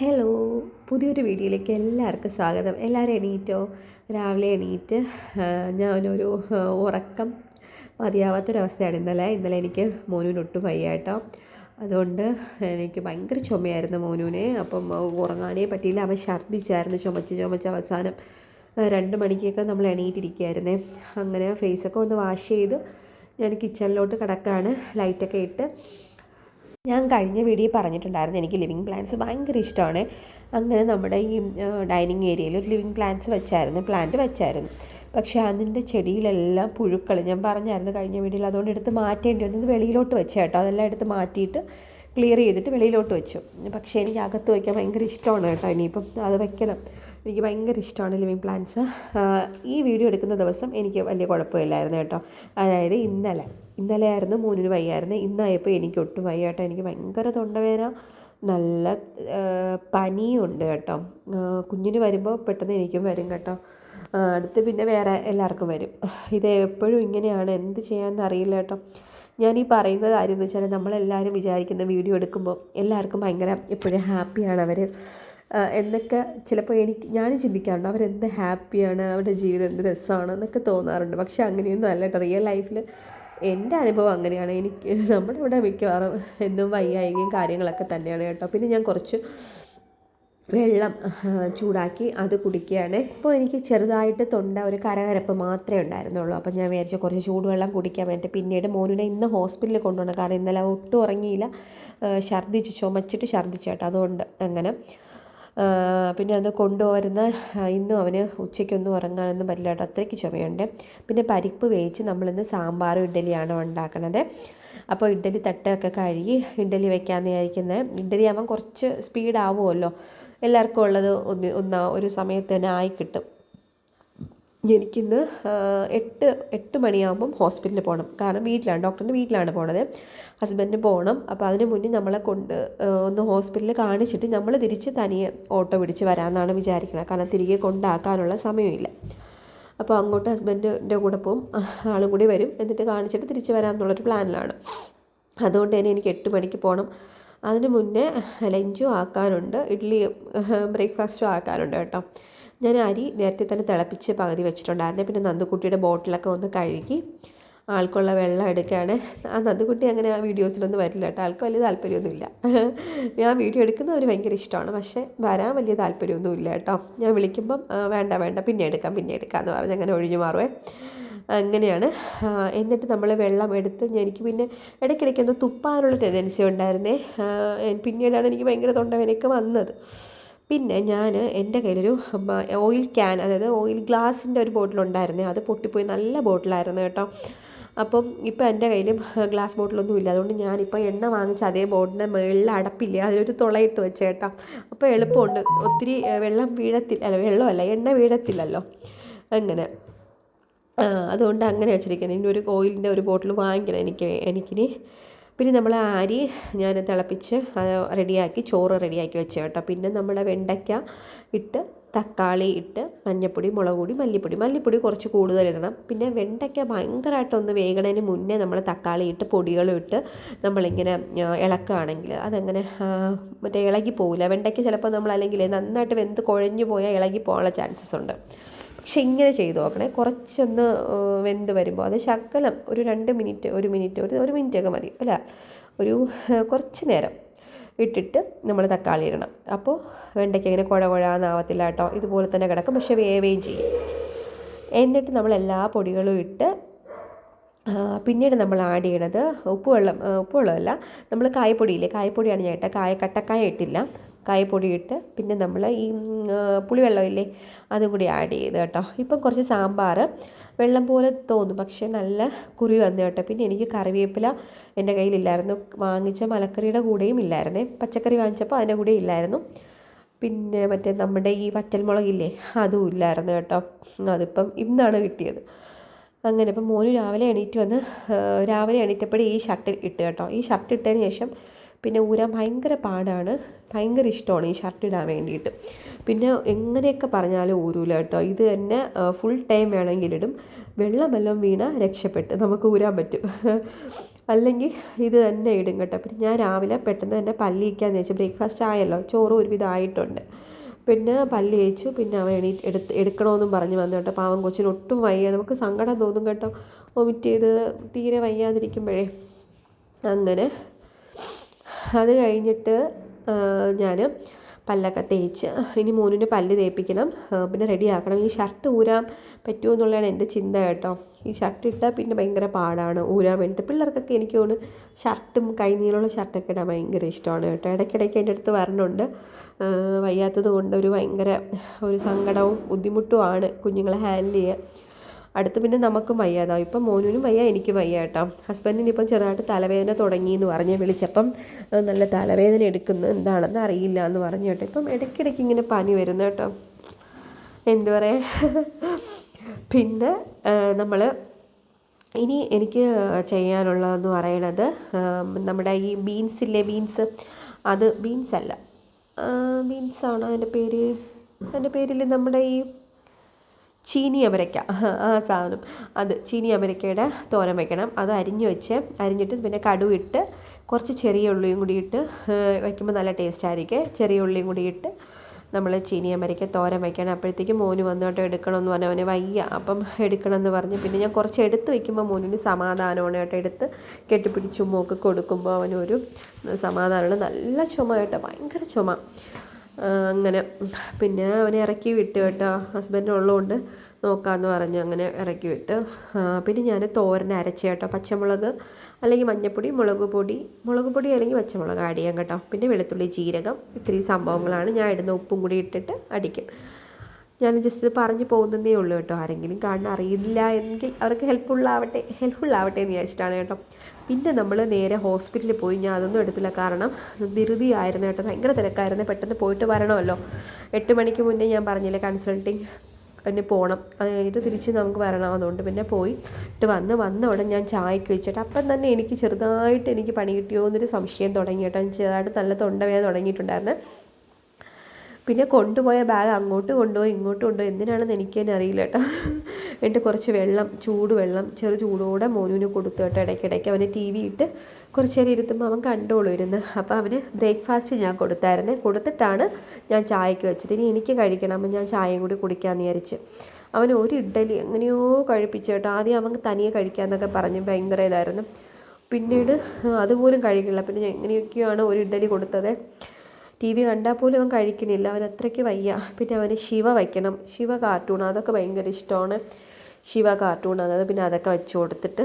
Hello, പുതിയൊരു വീഡിയോയിലേക്ക് എല്ലാവർക്കും സ്വാഗതം. എല്ലാവരും എണീറ്റോ? രാവിലെ എണീറ്റ് ഞാനൊരു ഉറക്കം മതിയാവാത്തൊരവസ്ഥയാണ് ഇന്നലെ എനിക്ക് മോനുവിന് ഒട്ടും വയ്യ കേട്ടോ. അതുകൊണ്ട് എനിക്ക് ഭയങ്കര ചുമയായിരുന്നു മോനുവിനെ. അപ്പം ഉറങ്ങാനേ പറ്റിയില്ല. അവൻ ഛർദ്ദിച്ചായിരുന്നു, ചുമച്ച് അവസാനം 2 മണിക്കൊക്കെ നമ്മൾ എണീറ്റിരിക്കുകയായിരുന്നേ. അങ്ങനെ ഫേസൊക്കെ ഒന്ന് വാഷ് ചെയ്ത് ഞാൻ കിച്ചണിലോട്ട് കിടക്കുകയാണ്, ലൈറ്റൊക്കെ ഇട്ട്. ഞാൻ കഴിഞ്ഞ വീഡിയോ പറഞ്ഞിട്ടുണ്ടായിരുന്നു എനിക്ക് ലിവിങ് പ്ലാന്റ്സ് ഭയങ്കര ഇഷ്ടമാണ്. അങ്ങനെ നമ്മുടെ ഈ ഡൈനിങ് ഏരിയയിൽ ഒരു ലിവിങ് പ്ലാന്റ് വെച്ചായിരുന്നു. പക്ഷേ അതിൻ്റെ ചെടിയിലെല്ലാം പുഴുക്കൾ. ഞാൻ പറഞ്ഞായിരുന്നു കഴിഞ്ഞ വീഡിയോയിൽ, അതുകൊണ്ട് എടുത്ത് മാറ്റേണ്ടി വന്നത് വെളിയിലോട്ട് വെച്ച കേട്ടോ. അതെല്ലാം എടുത്ത് മാറ്റിയിട്ട് ക്ലിയർ ചെയ്തിട്ട് വെളിയിലോട്ട് വെച്ചു. പക്ഷേ എനിക്ക് അകത്ത് വയ്ക്കാൻ ഭയങ്കര ഇഷ്ടമാണ് കേട്ടോ. ഇനിയിപ്പം അത് വെക്കണം. എനിക്ക് ഭയങ്കര ഇഷ്ടമാണ് ലിവിങ് പ്ലാന്റ്സ്. ഈ വീഡിയോ എടുക്കുന്ന ദിവസം എനിക്ക് വലിയ കുഴപ്പമില്ലായിരുന്നു കേട്ടോ. അതായത് ഇന്നലെ ആയിരുന്നു മോനിന് വയ്യായിരുന്നു. ഇന്നായപ്പോൾ എനിക്ക് ഒട്ടും വയ്യ കേട്ടോ. എനിക്ക് ഭയങ്കര തൊണ്ടവേദന, നല്ല പനിയുണ്ട് കേട്ടോ. കുഞ്ഞിന് വരുമ്പോൾ പെട്ടെന്ന് എനിക്കും വരും കേട്ടോ. അടുത്ത് പിന്നെ വേറെ എല്ലാവർക്കും വരും. ഇത് എപ്പോഴും ഇങ്ങനെയാണ്, എന്ത് ചെയ്യാമെന്ന് അറിയില്ല കേട്ടോ. ഞാൻ ഈ പറയുന്ന കാര്യം എന്ന് വെച്ചാൽ, നമ്മളെല്ലാവരും വിചാരിക്കുന്ന വീഡിയോ എടുക്കുമ്പോൾ എല്ലാവർക്കും ഭയങ്കര എപ്പോഴും ഹാപ്പിയാണ് അവർ എന്നൊക്കെ ചിലപ്പോൾ ഞാനും ചിന്തിക്കാറുണ്ട്. അവരെന്ത് ഹാപ്പിയാണ്, അവരുടെ ജീവിതം എന്ത് രസമാണ് എന്നൊക്കെ തോന്നാറുണ്ട്. പക്ഷേ അങ്ങനെയൊന്നും അല്ല കേട്ടോ. റിയൽ ലൈഫിൽ എൻ്റെ അനുഭവം അങ്ങനെയാണ്. നമ്മുടെ ഇവിടെ മിക്കവാറും എന്നും വയ്യായികയും കാര്യങ്ങളൊക്കെ തന്നെയാണ് കേട്ടോ. പിന്നെ ഞാൻ കുറച്ച് വെള്ളം ചൂടാക്കി അത് കുടിക്കുകയാണ്. ഇപ്പോൾ എനിക്ക് ചെറുതായിട്ട് തൊണ്ട ഒരു കരകരപ്പ് മാത്രമേ ഉണ്ടായിരുന്നുള്ളൂ. അപ്പം ഞാൻ വിചാരിച്ചു കുറച്ച് ചൂടുവെള്ളം കുടിക്കാൻ വേണ്ടി. പിന്നീട് മോനിനെ ഇന്ന് ഹോസ്പിറ്റലിൽ കൊണ്ടുപോകണം. കാരണം ഇന്നലെ ഒട്ടും ഉറങ്ങിയില്ല, ചുമച്ചിട്ട് ഛർദ്ദിച്ചു കേട്ടോ. അതുകൊണ്ട് അങ്ങനെ പിന്നെ അത് കൊണ്ടുപോരുന്ന ഇന്നും അവന് ഉച്ചയ്ക്കൊന്നും ഉറങ്ങാനൊന്നും പറ്റില്ല കേട്ടോ, അത്രയ്ക്ക് ചുമയുണ്ട്. പിന്നെ പരിപ്പ് വേവിച്ച് നമ്മളിന്ന് സാമ്പാറും ഇഡ്ഡലിയാണ് ഉണ്ടാക്കണത്. അപ്പോൾ ഇഡ്ഡലി തട്ടൊക്കെ കഴുകി ഇഡ്ഡലി വെക്കാമെന്ന് വിചാരിക്കുന്നത്. ഇഡ്ഡലി ആകുമ്പം കുറച്ച് സ്പീഡാവുമല്ലോ, എല്ലാവർക്കും ഉള്ളത് ഒരു സമയത്ത് തന്നെ ആയി കിട്ടും. എനിക്കിന്ന് 8 മണിയാകുമ്പം ഹോസ്പിറ്റലിൽ പോകണം. കാരണം ഡോക്ടറിൻ്റെ വീട്ടിലാണ് പോണത്. ഹസ്ബൻഡിന് പോകണം. അപ്പോൾ അതിന് മുന്നേ നമ്മളെ കൊണ്ട് ഒന്ന് ഹോസ്പിറ്റലിൽ കാണിച്ചിട്ട് നമ്മൾ തിരിച്ച് തനിയെ ഓട്ടോ പിടിച്ച് വരാമെന്നാണ് വിചാരിക്കുന്നത്. കാരണം തിരികെ കൊണ്ടാക്കാനുള്ള സമയമില്ല. അപ്പോൾ അങ്ങോട്ട് ഹസ്ബൻഡിൻ്റെ കൂടെ പോവും, ആളും കൂടി വരും. എന്നിട്ട് കാണിച്ചിട്ട് തിരിച്ച് വരാമെന്നുള്ളൊരു പ്ലാനിലാണ്. അതുകൊണ്ട് തന്നെ എനിക്ക് 8 മണിക്ക് പോകണം. അതിന് മുന്നേ ലഞ്ചും ആക്കാനുണ്ട്, ബ്രേക്ക്ഫാസ്റ്റും ആക്കാനുണ്ട് കേട്ടോ. ഞാൻ അരി നേരത്തെ തന്നെ തിളപ്പിച്ച് പകുതി വെച്ചിട്ടുണ്ടായിരുന്നു. പിന്നെ നന്ദുക്കുട്ടിയുടെ ബോട്ടിലൊക്കെ ഒന്ന് കഴുകി ആൾക്കുള്ള വെള്ളം എടുക്കുകയാണ്. ആ നന്ദുക്കുട്ടി അങ്ങനെ ആ വീഡിയോസിലൊന്നും വരില്ല കേട്ടോ. ആൾക്ക് വലിയ താല്പര്യമൊന്നുമില്ല. ഞാൻ വീഡിയോ എടുക്കുന്നവർ ഭയങ്കര ഇഷ്ടമാണ്, പക്ഷേ വരാൻ വലിയ താല്പര്യമൊന്നുമില്ല കേട്ടോ. ഞാൻ വിളിക്കുമ്പം വേണ്ട പിന്നെ എടുക്കാം എന്ന് പറഞ്ഞ് അങ്ങനെ ഒഴിഞ്ഞു മാറുവേ. അങ്ങനെയാണ്. എന്നിട്ട് നമ്മൾ വെള്ളം എടുത്ത് എനിക്ക് പിന്നെ ഇടയ്ക്കിടയ്ക്കൊന്ന് തുപ്പാനുള്ള ടെൻഡൻസി ഉണ്ടായിരുന്നേ. പിന്നീടാണ് എനിക്ക് ഭയങ്കര തൊണ്ടവേദനയൊക്കെ വന്നത്. പിന്നെ ഞാൻ എൻ്റെ കയ്യിലൊരു ഓയിൽ ക്യാൻ, അതായത് ഓയിൽ ഗ്ലാസിൻ്റെ ഒരു ബോട്ടിലുണ്ടായിരുന്നേ. അത് പൊട്ടിപ്പോയി, നല്ല ബോട്ടിലായിരുന്നു കേട്ടോ. അപ്പം ഇപ്പോൾ എൻ്റെ കയ്യിലും ഗ്ലാസ് ബോട്ടിലൊന്നും ഇല്ല. അതുകൊണ്ട് ഞാനിപ്പോൾ എണ്ണ വാങ്ങിച്ച അതേ ബോട്ടിൻ്റെ മുകളിൽ അടപ്പില്ല, അതിലൊരു തുളയിട്ട് വെച്ച് കേട്ടോ. അപ്പോൾ എളുപ്പമുണ്ട്, ഒത്തിരി എണ്ണ വീഴത്തില്ലല്ലോ. അങ്ങനെ അതുകൊണ്ട് അങ്ങനെ വെച്ചിരിക്കണം. ഇനി ഒരു ഓയിലിൻ്റെ ഒരു ബോട്ടിൽ വാങ്ങിക്കണം എനിക്കിനി. പിന്നെ നമ്മൾ അരി ഞാൻ തിളപ്പിച്ച് റെഡിയാക്കി, ചോറ് റെഡിയാക്കി വെച്ച് കേട്ടോ. പിന്നെ നമ്മുടെ വെണ്ടയ്ക്ക ഇട്ട്, തക്കാളി ഇട്ട്, മഞ്ഞൾപ്പൊടി, മുളക് പൊടി, മല്ലിപ്പൊടി കുറച്ച് കൂടുതൽ ഇടണം. പിന്നെ വെണ്ടയ്ക്ക ഭയങ്കരമായിട്ടൊന്ന് വേകണതിന് മുന്നേ നമ്മൾ തക്കാളി ഇട്ട് പൊടികളും ഇട്ട് നമ്മളിങ്ങനെ ഇളക്കുകയാണെങ്കിൽ അതങ്ങനെ മറ്റേ ഇളകി പോകില്ല. വെണ്ടയ്ക്ക ചിലപ്പോൾ നമ്മൾ അല്ലെങ്കിൽ നന്നായിട്ട് വെന്ത് കുഴഞ്ഞു പോയാൽ ഇളകി പോകാനുള്ള ചാൻസസ് ഉണ്ട്. പക്ഷെ ഇങ്ങനെ ചെയ്ത് നോക്കണേ. കുറച്ചൊന്ന് വെന്ത് വരുമ്പോൾ അത് ശകലം ഒരു 2 മിനിറ്റ്, 1 മിനിറ്റ്, ഒരു മിനിറ്റൊക്കെ മതി, അല്ല ഒരു കുറച്ച് നേരം ഇട്ടിട്ട് നമ്മൾ തക്കാളി ഇടണം. അപ്പോൾ വെണ്ടയ്ക്ക് ഇങ്ങനെ കുഴാന്നാവത്തില്ല കേട്ടോ. ഇതുപോലെ തന്നെ കിടക്കും, പക്ഷെ വേവുകയും ചെയ്യും. എന്നിട്ട് നമ്മൾ എല്ലാ പൊടികളും ഇട്ട് പിന്നീട് നമ്മൾ ആഡ് ചെയ്യണത് ഉപ്പുവെള്ളമല്ല, നമ്മൾ കായപ്പൊടിയാണ് ഞാൻ ഇട്ടത്. കട്ടക്കായ ഇട്ടില്ല, കായപ്പൊടി ഇട്ട് പിന്നെ നമ്മൾ ഈ പുളിവെള്ളമില്ലേ അതും കൂടി ആഡ് ചെയ്ത് കേട്ടോ. ഇപ്പം കുറച്ച് സാമ്പാർ വെള്ളം പോലെ തോന്നും, പക്ഷേ നല്ല കുറി വന്നു കേട്ടോ. പിന്നെ എനിക്ക് കറിവേപ്പില എൻ്റെ കയ്യിലില്ലായിരുന്നു, വാങ്ങിച്ച മലക്കറിയുടെ കൂടെയും ഇല്ലായിരുന്നേ. പച്ചക്കറി വാങ്ങിച്ചപ്പോൾ അതിൻ്റെ കൂടെ ഇല്ലായിരുന്നു. പിന്നെ മറ്റേ നമ്മുടെ ഈ വറ്റൽമുളകില്ലേ അതും ഇല്ലായിരുന്നു കേട്ടോ. അതിപ്പം ഇന്നാണ് കിട്ടിയത്. അങ്ങനെ ഇപ്പം മോന് രാവിലെ എണീറ്റപ്പോഴേ ഈ ഷർട്ട് ഇട്ട് കേട്ടോ. ഈ ഷർട്ട് ഇട്ടതിന് ശേഷം പിന്നെ ഊരാൻ ഭയങ്കര പാടാണ്, ഭയങ്കര ഇഷ്ടമാണ് ഈ ഷർട്ട് ഇടാൻ വേണ്ടിയിട്ട്. പിന്നെ എങ്ങനെയൊക്കെ പറഞ്ഞാലും ഊരൂല കേട്ടോ. ഇത് തന്നെ ഫുൾ ടൈം വേണമെങ്കിലിടും. വെള്ളമെല്ലാം വീണ രക്ഷപ്പെട്ട് നമുക്ക് ഊരാൻ പറ്റും. അല്ലെങ്കിൽ ഇത് തന്നെ ഇടും കേട്ടോ. പിന്നെ ഞാൻ രാവിലെ പെട്ടെന്ന് തന്നെ പല്ല് തേക്കാമെന്ന് വെച്ചു. ബ്രേക്ക്ഫാസ്റ്റ് ആയല്ലോ, ചോറ് ഒരുവിധം ആയിട്ടുണ്ട്. പിന്നെ പല്ല് തേച്ചു. പിന്നെ അവൻ എടുക്കണമെന്നും പറഞ്ഞ് വന്നു കേട്ടോ. പാവം കൊച്ചിന് ഒട്ടും വയ്യ. നമുക്ക് സങ്കടം തോന്നും കേട്ടോ, വൊമിറ്റ് ചെയ്ത് തീരെ വയ്യാതിരിക്കുമ്പോഴേ. അങ്ങനെ അത് കഴിഞ്ഞിട്ട് ഞാൻ പല്ലൊക്കെ തേച്ച് ഇനി മോനിൻ്റെ പല്ല് തേപ്പിക്കണം, പിന്നെ റെഡിയാക്കണം. ഈ ഷർട്ട് ഊരാൻ പറ്റുമോ എന്നുള്ളതാണ് എൻ്റെ ചിന്ത കേട്ടോ. ഈ ഷർട്ട് ഇട്ടാൽ പിന്നെ ഭയങ്കര പാടാണ് ഊരാൻ വേണ്ടിയിട്ട്. പിള്ളേർക്കൊക്കെ എനിക്ക് തോന്നുന്നു ഷർട്ടും കൈനീളമുള്ള ഷർട്ടൊക്കെ ഇടാൻ ഭയങ്കര ഇഷ്ടമാണ് കേട്ടോ. ഇടയ്ക്കിടയ്ക്ക് എൻ്റെ അടുത്ത് വരണുണ്ട്. വയ്യാത്തത് കൊണ്ട് ഭയങ്കര ഒരു സങ്കടവും ബുദ്ധിമുട്ടുമാണ് കുഞ്ഞുങ്ങളെ ഹാൻഡിൽ ചെയ്യുക. അടുത്ത് പിന്നെ നമുക്കും വയ്യാതാവും. ഇപ്പം മോനും വയ്യ, എനിക്കും വയ്യ കേട്ടോ. ഹസ്ബൻഡിന് ഇപ്പം ചെറുതായിട്ട് തലവേദന തുടങ്ങിയെന്ന് പറഞ്ഞ് വിളിച്ചപ്പം നല്ല തലവേദന എടുക്കുന്നു, എന്താണെന്ന് അറിയില്ല എന്ന് പറഞ്ഞു കേട്ടോ. ഇപ്പം ഇടയ്ക്കിടയ്ക്ക് ഇങ്ങനെ പനി വരുന്നു കേട്ടോ, എന്തു പറയുക. പിന്നെ നമ്മൾ ഇനി എനിക്ക് ചെയ്യാനുള്ളതെന്ന് പറയണത്, നമ്മുടെ ഈ ബീൻസ് അത് ബീൻസല്ല, ബീൻസാണോ അതിൻ്റെ പേരിൽ നമ്മുടെ ഈ ചീനി അമരയ്ക്ക, ആ സാധനം, അത് ചീനി അമരയ്ക്കയുടെ തോരൻ വയ്ക്കണം. അത് അരിഞ്ഞിട്ട് പിന്നെ കടുവിട്ട് കുറച്ച് ചെറിയ ഉള്ളിയും കൂടി ഇട്ട് വയ്ക്കുമ്പോൾ നല്ല ടേസ്റ്റ് ആയിരിക്കും. ചെറിയ ഉള്ളിയും കൂടി ഇട്ട് നമ്മൾ ചീനി അമരയ്ക്ക തോരൻ വയ്ക്കണം. അപ്പോഴത്തേക്കും മോന് വന്നോട്ട് എടുക്കണമെന്ന് പറഞ്ഞാൽ അവന് വയ്യ, അപ്പം എടുക്കണമെന്ന് പറഞ്ഞ് പിന്നെ ഞാൻ കുറച്ച് എടുത്ത് വയ്ക്കുമ്പോൾ മോനിന് സമാധാനമാണ് കേട്ടോ. എടുത്ത് കെട്ടിപ്പിടിച്ച് മൂക്ക് കൊടുക്കുമ്പോൾ അവനൊരു സമാധാനമാണ്. നല്ല ചുമ കേട്ടോ, ഭയങ്കര ചുമ. അങ്ങനെ പിന്നെ അവനെ ഇറക്കി വിട്ടു കേട്ടോ. ഹസ്ബൻഡ് ഉള്ളതുകൊണ്ട് നോക്കാമെന്ന് പറഞ്ഞ് അങ്ങനെ ഇറക്കി വിട്ട്. പിന്നെ ഞാൻ തോരൻ അരച്ച് കേട്ടോ. പച്ചമുളക് അല്ലെങ്കിൽ മഞ്ഞൾപ്പൊടി, മുളക് പൊടി അല്ലെങ്കിൽ പച്ചമുളക് ആഡ് ചെയ്യാം കേട്ടോ. പിന്നെ വെളുത്തുള്ളി, ജീരകം, ഇത്തിരി സംഭവങ്ങളാണ് ഞാൻ ഇടുന്ന. ഉപ്പും കൂടി ഇട്ടിട്ട് അടിക്കും. ഞാൻ ജസ്റ്റ് പറഞ്ഞു പോകുന്നതേ ഉള്ളൂ കേട്ടോ. ആരെങ്കിലും കാണാൻ അറിയില്ല എങ്കിൽ അവർക്ക് ഹെൽപ്ഫുൾ ആവട്ടെ എന്ന് വിചാരിച്ചിട്ടാണ് കേട്ടോ. പിന്നെ നമ്മൾ നേരെ ഹോസ്പിറ്റലിൽ പോയി. ഞാൻ അതൊന്നും എടുത്തില്ല, കാരണം ധൃതിയായിരുന്നു കേട്ടോ, ഭയങ്കര തിരക്കായിരുന്നു. പെട്ടെന്ന് പോയിട്ട് വരണമല്ലോ. 8 മണിക്ക് മുന്നേ ഞാൻ പറഞ്ഞില്ലേ കൺസൾട്ടിങ് പിന്നെ പോകണം. അത് കഴിഞ്ഞിട്ട് തിരിച്ച് നമുക്ക് വരണം. അതുകൊണ്ട് പിന്നെ പോയിട്ട് വന്ന ഉടനെ ഞാൻ ചായക്ക് വെച്ചിട്ട് അപ്പം തന്നെ എനിക്ക് ചെറുതായിട്ട് എനിക്ക് പണി കിട്ടിയോ എന്നൊരു സംശയം തുടങ്ങി കേട്ടോ. ചെറുതായിട്ട് നല്ല തൊണ്ടവേദന തുടങ്ങിയിട്ടുണ്ടായിരുന്നു. പിന്നെ കൊണ്ടുപോയ ബാഗ് അങ്ങോട്ട് കൊണ്ടുപോയി ഇങ്ങോട്ട് കൊണ്ടുപോയി എന്തിനാണെന്ന് എനിക്ക് തന്നെ അറിയില്ല കേട്ടോ. എന്നിട്ട് കുറച്ച് ചൂടുവെള്ളം ചെറു ചൂടോടെ മോനുവിന് കൊടുത്തു കേട്ടോ. ഇടയ്ക്കിടയ്ക്ക് അവന് TV ഇട്ട് കുറച്ച് നേരം ഇരുത്തുമ്പോൾ അവൻ കണ്ടോളൂ ഇരുന്ന്. അപ്പോൾ അവന് ബ്രേക്ക്ഫാസ്റ്റ് ഞാൻ കൊടുത്തിട്ടാണ് ഞാൻ ചായക്ക് വെച്ചത്. ഇനി എനിക്ക് കഴിക്കണം, അപ്പം ഞാൻ ചായയും കൂടി കുടിക്കാമെന്ന് വിചാരിച്ച്. അവന് ഒരു ഇഡ്ഡലി എങ്ങനെയോ കഴിപ്പിച്ചു കേട്ടോ. ആദ്യം അവൻ തനിയെ കഴിക്കാമെന്നൊക്കെ പറഞ്ഞ് ഭയങ്കര ഇതായിരുന്നു. പിന്നീട് അതുപോലും കഴിക്കില്ല. പിന്നെ എങ്ങനെയൊക്കെയാണ് ഒരു ഇഡ്ഡലി കൊടുത്തത്. TV കണ്ടാൽ പോലും അവൻ കഴിക്കണില്ല, അവൻ അത്രയ്ക്ക് വയ്യ. പിന്നെ അവന് ശിവ വയ്ക്കണം, ശിവ കാർട്ടൂൺ, അതൊക്കെ ഭയങ്കര ഇഷ്ടമാണ്. ശിവ കാർട്ടൂൺ അതായത് പിന്നെ അതൊക്കെ വെച്ച് കൊടുത്തിട്ട്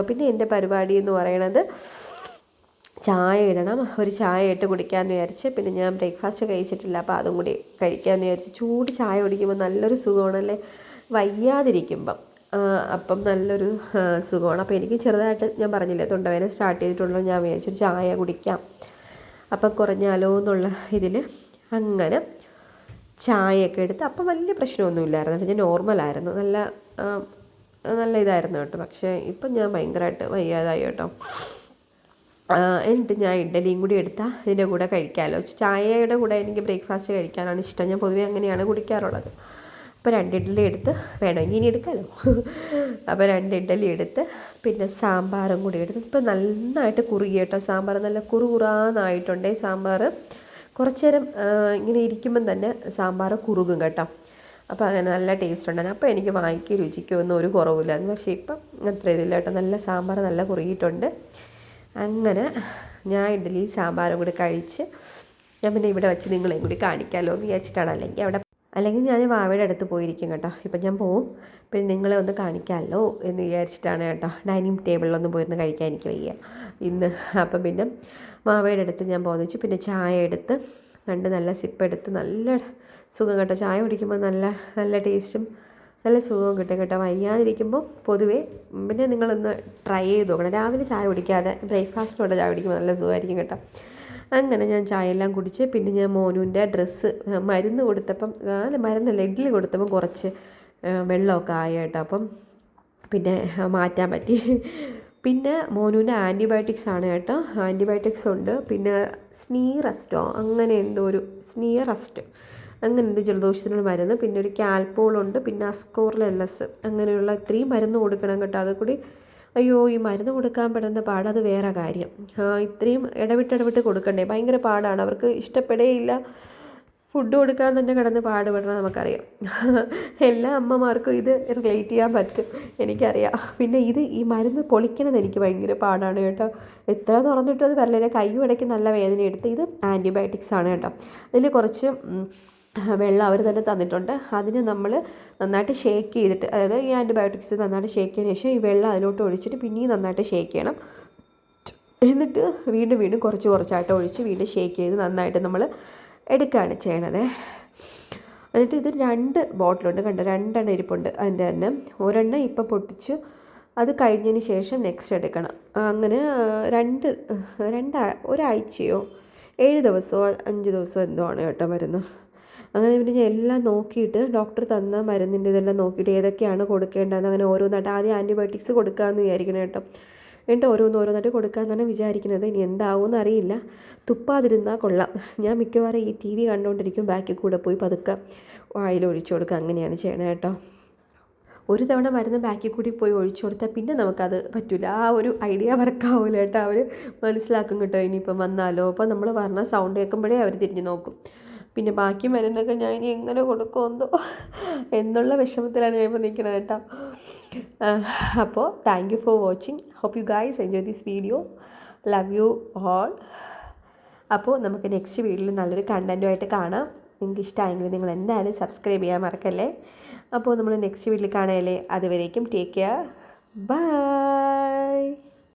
പിന്നെ എൻ്റെ പരിപാടി എന്ന് പറയണത് ചായ ഇടണം. ഒരു ചായ ഇട്ട് കുടിക്കാമെന്ന് വിചാരിച്ച്. പിന്നെ ഞാൻ ബ്രേക്ക്ഫാസ്റ്റ് കഴിച്ചിട്ടില്ല, അപ്പോൾ അതും കൂടി കഴിക്കാമെന്ന് വിചാരിച്ച്. ചൂട് ചായ കുടിക്കുമ്പോൾ നല്ലൊരു സുഖമാണല്ലേ, വയ്യാതിരിക്കുമ്പം. അപ്പം നല്ലൊരു സുഖമാണ്. അപ്പോൾ എനിക്ക് ചെറുതായിട്ട് ഞാൻ പറഞ്ഞില്ലേ തൊണ്ടവേദന സ്റ്റാർട്ട് ചെയ്തിട്ടുള്ളൂ. ഞാൻ വിചാരിച്ചൊരു ചായ കുടിക്കാം, അപ്പം കുറഞ്ഞാലോ എന്നുള്ള ഇതിൽ അങ്ങനെ ചായയൊക്കെ എടുത്ത്. അപ്പം വലിയ പ്രശ്നമൊന്നുമില്ലായിരുന്നു, ഞാൻ നോർമലായിരുന്നു, നല്ല ഇതായിരുന്നു കേട്ടോ. പക്ഷേ ഇപ്പം ഞാൻ ഭയങ്കരമായിട്ട് വയ്യാതായി കേട്ടോ. എന്നിട്ട് ഞാൻ ഇഡ്ഡലിയും കൂടി എടുത്താൽ ഇതിൻ്റെ കൂടെ കഴിക്കാമല്ലോ. ചായയുടെ കൂടെ എനിക്ക് ബ്രേക്ക്ഫാസ്റ്റ് കഴിക്കാനാണ് ഇഷ്ടം. ഞാൻ പൊതുവെ അങ്ങനെയാണ് കുടിക്കാറുള്ളത്. അപ്പോൾ 2 ഇഡ്ഡലി എടുത്ത് വേണമെങ്കിൽ ഇനി എടുക്കാമല്ലോ. അപ്പോൾ 2 ഇഡ്ഡലി എടുത്ത് പിന്നെ സാമ്പാറും കൂടി എടുത്ത്. ഇപ്പോൾ നന്നായിട്ട് കുറുകി കേട്ടോ സാമ്പാർ, നല്ല കുറുകുറാന്നായിട്ടുണ്ട് സാമ്പാർ. കുറച്ച് നേരം ഇങ്ങനെ ഇരിക്കുമ്പം തന്നെ സാമ്പാർ കുറുകും കേട്ടോ. അപ്പോൾ അങ്ങനെ നല്ല ടേസ്റ്റ് ഉണ്ടായിരുന്നു. അപ്പോൾ എനിക്ക് വാങ്ങിക്കോ രുചിക്കോ ഒന്നും ഒരു കുറവില്ലായിരുന്നു. പക്ഷേ ഇപ്പം അത്ര ഇതില്ല കേട്ടോ, നല്ല സാമ്പാർ നല്ല കുറുകിയിട്ടുണ്ട്. അങ്ങനെ ഞാൻ ഇഡ്ഡലി സാമ്പാറും കൂടി കഴിച്ച് ഞാൻ പിന്നെ ഇവിടെ വെച്ച് നിങ്ങളെയും കൂടി കാണിക്കാമല്ലോ എന്ന് വിചാരിച്ചിട്ടാണ്. അല്ലെങ്കിൽ ഞാൻ വാവയുടെ അടുത്ത് പോയിരിക്കും കേട്ടോ. ഇപ്പം ഞാൻ പോവും, പിന്നെ നിങ്ങളെ ഒന്ന് കാണിക്കാമല്ലോ എന്ന് വിചാരിച്ചിട്ടാണ് കേട്ടോ. ഡൈനിങ് ടേബിളിലൊന്നും പോയിരുന്ന് കഴിക്കാൻ എനിക്ക് വയ്യ ഇന്ന്. അപ്പം പിന്നെ വാവയുടെ അടുത്ത് ഞാൻ പോന്നിച്ച് പിന്നെ ചായ എടുത്ത് നല്ല സിപ്പ് എടുത്ത് നല്ല സുഖം കേട്ടോ. ചായ കുടിക്കുമ്പോൾ നല്ല ടേസ്റ്റും നല്ല സുഖവും കിട്ടും കേട്ടോ. വയ്യാതിരിക്കുമ്പോൾ പൊതുവേ പിന്നെ നിങ്ങളൊന്ന് ട്രൈ ചെയ്ത് നോക്കണം. രാവിലെ ചായ കുടിക്കാതെ ബ്രേക്ക്ഫാസ്റ്റിനോടെ ചായ കുടിക്കുമ്പോൾ നല്ല സുഖമായിരിക്കും കേട്ടോ. അങ്ങനെ ഞാൻ ചായ എല്ലാം കുടിച്ച് പിന്നെ ഞാൻ മോനുവിൻ്റെ ഡ്രസ്സ് മരുന്ന് കൊടുത്തപ്പം മരുന്നല്ല ഇഡ്ഡലി കൊടുത്തപ്പം കുറച്ച് വെള്ളമൊക്കെ ആയി കേട്ടോ. അപ്പം പിന്നെ മാറ്റാൻ പറ്റി. പിന്നെ മോനുവിൻ്റെ ആൻറ്റിബയോട്ടിക്സ് ആണ് കേട്ടോ. ആൻറ്റിബയോട്ടിക്സ് ഉണ്ട്, പിന്നെ സ്നീറസ്റ്റോ അങ്ങനെ എന്തോ ഒരു സ്നീറസ്റ്റ് അങ്ങനെ എന്ത് ജലദോഷത്തിനുള്ള മരുന്ന്, പിന്നെ ഒരു കാൽപോളുണ്ട്, പിന്നെ അസ്കോറിൽ LS അങ്ങനെയുള്ള ഇത്രയും മരുന്ന് കൊടുക്കണം കേട്ടോ. അതുകൂടി അയ്യോ ഈ മരുന്ന് കൊടുക്കാൻ പെടുന്ന പാട് അത് വേറെ കാര്യം. ഇത്രയും ഇടവിട്ട് കൊടുക്കണ്ടേ, ഭയങ്കര പാടാണ്. അവർക്ക് ഇഷ്ടപ്പെടുകയില്ല. ഫുഡ് കൊടുക്കാൻ തന്നെ കിടന്ന് പാടുപെടണം നമുക്കറിയാം. എല്ലാ അമ്മമാർക്കും ഇത് റിലേറ്റ് ചെയ്യാൻ പറ്റും, എനിക്കറിയാം. പിന്നെ ഈ മരുന്ന് പൊളിക്കണത് എനിക്ക് ഭയങ്കര പാടാണ് കേട്ടോ. എത്ര തുറന്നിട്ടും അത് വരലില്ല. കയ്യും ഇടയ്ക്ക് നല്ല വേദന എടുത്ത്. ഇത് ആൻറ്റിബയോട്ടിക്സ് ആണ് കേട്ടോ. അതിൽ കുറച്ച് വെള്ളം അവർ തന്നെ തന്നിട്ടുണ്ട്. അതിന് നമ്മൾ നന്നായിട്ട് ഷേക്ക് ചെയ്തിട്ട്, അതായത് ഈ ആൻറ്റിബയോട്ടിക്സ് നന്നായിട്ട് ഷേക്ക് ചെയ്തതിന് ശേഷം ഈ വെള്ളം അതിലോട്ട് ഒഴിച്ചിട്ട് പിന്നെയും നന്നായിട്ട് ഷേക്ക് ചെയ്യണം. എന്നിട്ട് വീണ്ടും കുറച്ചായിട്ട് ഒഴിച്ച് വീണ്ടും ഷേക്ക് ചെയ്ത് നന്നായിട്ട് നമ്മൾ എടുക്കുകയാണ് ചെയ്യണത്. എന്നിട്ട് ഇത് 2 ബോട്ടിലുണ്ട് കണ്ടോ, 2 എണ്ണം ഇരിപ്പുണ്ട്. അതിൻ്റെ തന്നെ ഒരെണ്ണം ഇപ്പം പൊട്ടിച്ച് അത് കഴിഞ്ഞതിന് ശേഷം നെക്സ്റ്റ് എടുക്കണം. അങ്ങനെ ഒരാഴ്ചയോ 7 ദിവസമോ 5 ദിവസമോ എന്തോ ആണ് കേട്ടോ മരുന്ന്. അങ്ങനെ പിന്നെ ഞാൻ എല്ലാം നോക്കിയിട്ട് ഡോക്ടർ തന്ന മരുന്നിൻ്റെ ഇതെല്ലാം നോക്കിയിട്ട് ഏതൊക്കെയാണ് കൊടുക്കേണ്ടതെന്ന് അങ്ങനെ ഓരോന്നായിട്ട് ആദ്യം ആൻറ്റിബയോട്ടിക്സ് കൊടുക്കാമെന്ന് വിചാരിക്കണം കേട്ടോ. എന്നിട്ട് ഓരോന്നായിട്ട് കൊടുക്കാമെന്നാണ് വിചാരിക്കുന്നത്. ഇനി എന്താവുമെന്ന് അറിയില്ല. തുപ്പാതിരുന്നാൽ കൊള്ളാം. ഞാൻ മിക്കവാറും ഈ TV കണ്ടുകൊണ്ടിരിക്കും, ബാക്കിൽ കൂടെ പോയി പതുക്കെ വായിൽ ഒഴിച്ചു കൊടുക്കുക, അങ്ങനെയാണ് ചെയ്യണത് കേട്ടോ. ഒരു തവണ മരുന്ന് ബാക്കിൽ കൂടി പോയി ഒഴിച്ചു കൊടുത്താൽ പിന്നെ നമുക്കത് പറ്റില്ല. ആ ഒരു ഐഡിയ വർക്കാവില്ല കേട്ടോ. അവർ മനസ്സിലാക്കും കേട്ടോ, ഇനിയിപ്പം വന്നാലോ. അപ്പോൾ നമ്മൾ പറഞ്ഞ സൗണ്ട് കേൾക്കുമ്പോഴേ അവർ തിരിഞ്ഞ് നോക്കും. പിന്നെ ബാക്കി മരുന്നൊക്കെ ഞാൻ ഇനി എങ്ങനെ കൊടുക്കുമെന്നോ എന്നുള്ള വിഷമത്തിലാണ് ഞാൻ ഇപ്പോൾ നിൽക്കുന്നത് കേട്ടോ. അപ്പോൾ thank you for watching. Hope you guys enjoy this video. Love you all. അപ്പോൾ നമുക്ക് നെക്സ്റ്റ് വീഡിയോയിൽ നല്ലൊരു കണ്ടൻറ്റുമായിട്ട് കാണാം. നിങ്ങൾക്ക് ഇഷ്ടമായെങ്കിൽ നിങ്ങൾ എന്തായാലും സബ്സ്ക്രൈബ് ചെയ്യാൻ മറക്കല്ലേ. അപ്പോൾ നമ്മൾ നെക്സ്റ്റ് വീഡിയോയിൽ കാണാമല്ലേ. അതുവരേക്കും ടേക്ക് കെയർ. ബൈ.